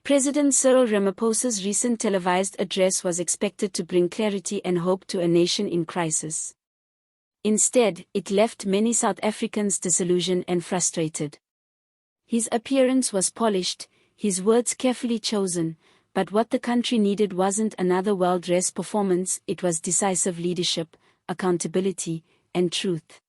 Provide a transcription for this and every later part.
President Cyril Ramaphosa's recent televised address was expected to bring clarity and hope to a nation in crisis. Instead, it left many South Africans disillusioned and frustrated. His appearance was polished, his words carefully chosen, but what the country needed wasn't another well-dressed performance, it was decisive leadership, accountability, and truth.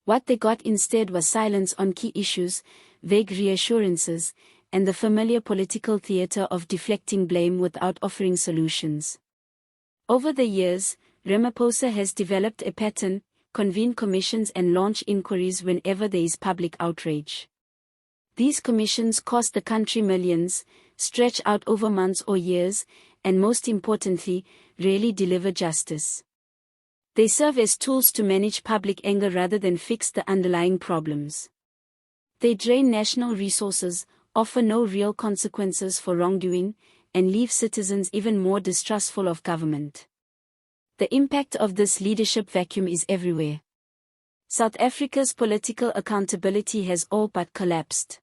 What they got instead was silence on key issues, vague reassurances, and the familiar political theater of deflecting blame without offering solutions. Over the years, Ramaphosa has developed a pattern, convene commissions and launch inquiries whenever there is public outrage. These commissions cost the country millions, stretch out over months or years, and most importantly, rarely deliver justice. They serve as tools to manage public anger rather than fix the underlying problems. They drain national resources, offer no real consequences for wrongdoing, and leave citizens even more distrustful of government. The impact of this leadership vacuum is everywhere. South Africa's political accountability has all but collapsed.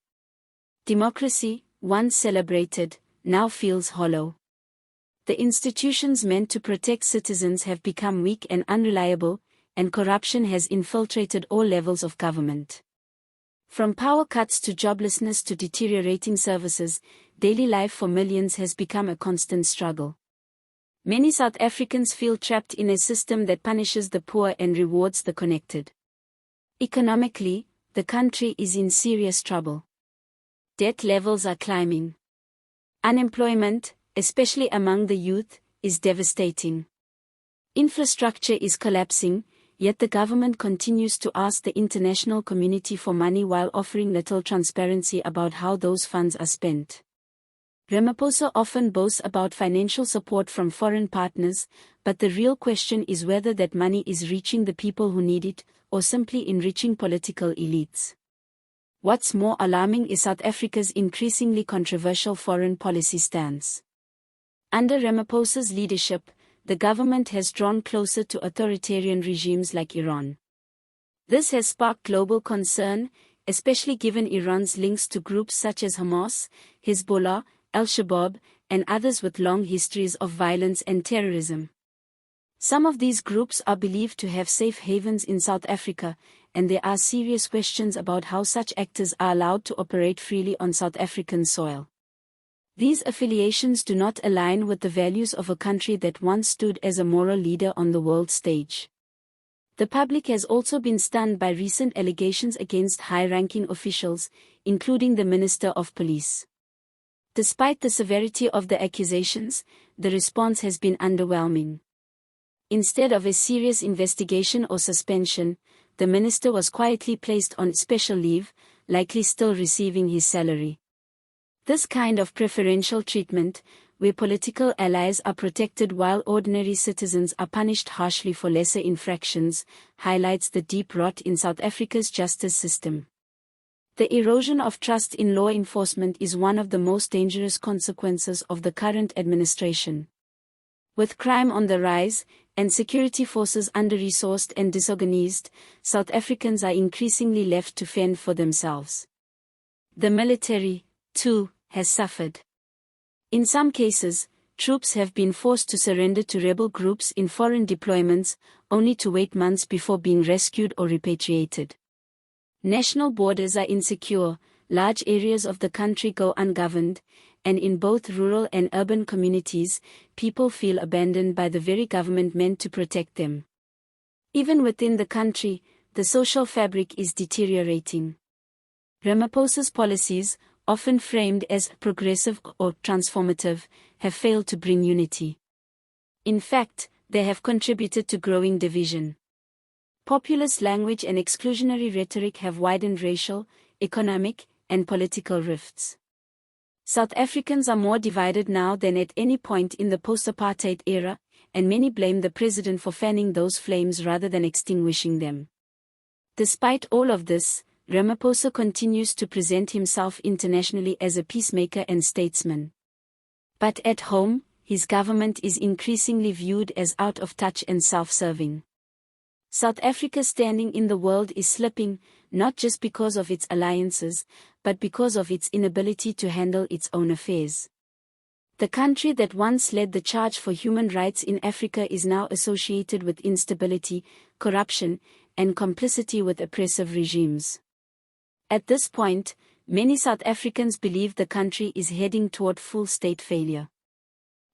Democracy, once celebrated, now feels hollow. The institutions meant to protect citizens have become weak and unreliable, and corruption has infiltrated all levels of government. From power cuts to joblessness to deteriorating services, daily life for millions has become a constant struggle. Many South Africans feel trapped in a system that punishes the poor and rewards the connected. Economically, the country is in serious trouble. Debt levels are climbing. Unemployment, especially among the youth, is devastating. Infrastructure is collapsing, yet the government continues to ask the international community for money while offering little transparency about how those funds are spent. Ramaphosa often boasts about financial support from foreign partners, but the real question is whether that money is reaching the people who need it, or simply enriching political elites. What's more alarming is South Africa's increasingly controversial foreign policy stance. Under Ramaphosa's leadership, the government has drawn closer to authoritarian regimes like Iran. This has sparked global concern, especially given Iran's links to groups such as Hamas, Hezbollah, Al-Shabaab, and others with long histories of violence and terrorism. Some of these groups are believed to have safe havens in South Africa, and there are serious questions about how such actors are allowed to operate freely on South African soil. These affiliations do not align with the values of a country that once stood as a moral leader on the world stage. The public has also been stunned by recent allegations against high-ranking officials, including the Minister of Police. Despite the severity of the accusations, the response has been underwhelming. Instead of a serious investigation or suspension, the minister was quietly placed on special leave, likely still receiving his salary. This kind of preferential treatment, where political allies are protected while ordinary citizens are punished harshly for lesser infractions, highlights the deep rot in South Africa's justice system. The erosion of trust in law enforcement is one of the most dangerous consequences of the current administration. With crime on the rise, and security forces under-resourced and disorganized, South Africans are increasingly left to fend for themselves. The military, too, has suffered. In some cases, troops have been forced to surrender to rebel groups in foreign deployments, only to wait months before being rescued or repatriated. National borders are insecure, large areas of the country go ungoverned, and in both rural and urban communities, people feel abandoned by the very government meant to protect them. Even within the country, the social fabric is deteriorating. Ramaphosa's policies, often framed as progressive or transformative, have failed to bring unity. In fact, they have contributed to growing division. Populist language and exclusionary rhetoric have widened racial, economic, and political rifts. South Africans are more divided now than at any point in the post-apartheid era, and many blame the president for fanning those flames rather than extinguishing them. Despite all of this, Ramaphosa continues to present himself internationally as a peacemaker and statesman. But at home, his government is increasingly viewed as out of touch and self-serving. South Africa's standing in the world is slipping, not just because of its alliances, but because of its inability to handle its own affairs. The country that once led the charge for human rights in Africa is now associated with instability, corruption, and complicity with oppressive regimes. At this point, many South Africans believe the country is heading toward full state failure.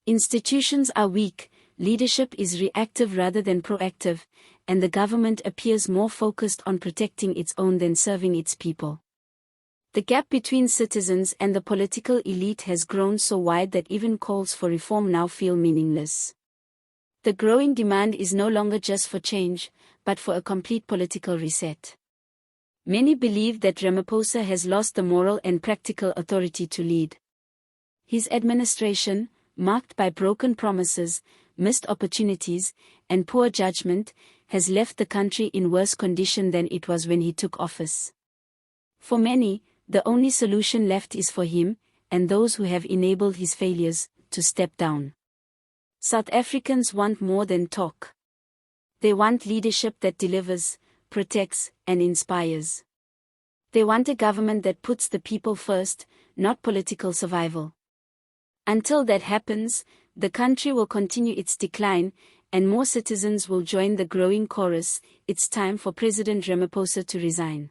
Institutions are weak, leadership is reactive rather than proactive, and the government appears more focused on protecting its own than serving its people. The gap between citizens and the political elite has grown so wide that even calls for reform now feel meaningless. The growing demand is no longer just for change, but for a complete political reset. Many believe that Ramaphosa has lost the moral and practical authority to lead. His administration, marked by broken promises, missed opportunities, and poor judgment, has left the country in worse condition than it was when he took office. For many, the only solution left is for him, and those who have enabled his failures, to step down. South Africans want more than talk. They want leadership that delivers, protects, and inspires. They want a government that puts the people first, not political survival. Until that happens, the country will continue its decline, and more citizens will join the growing chorus. It's time for President Ramaphosa to resign.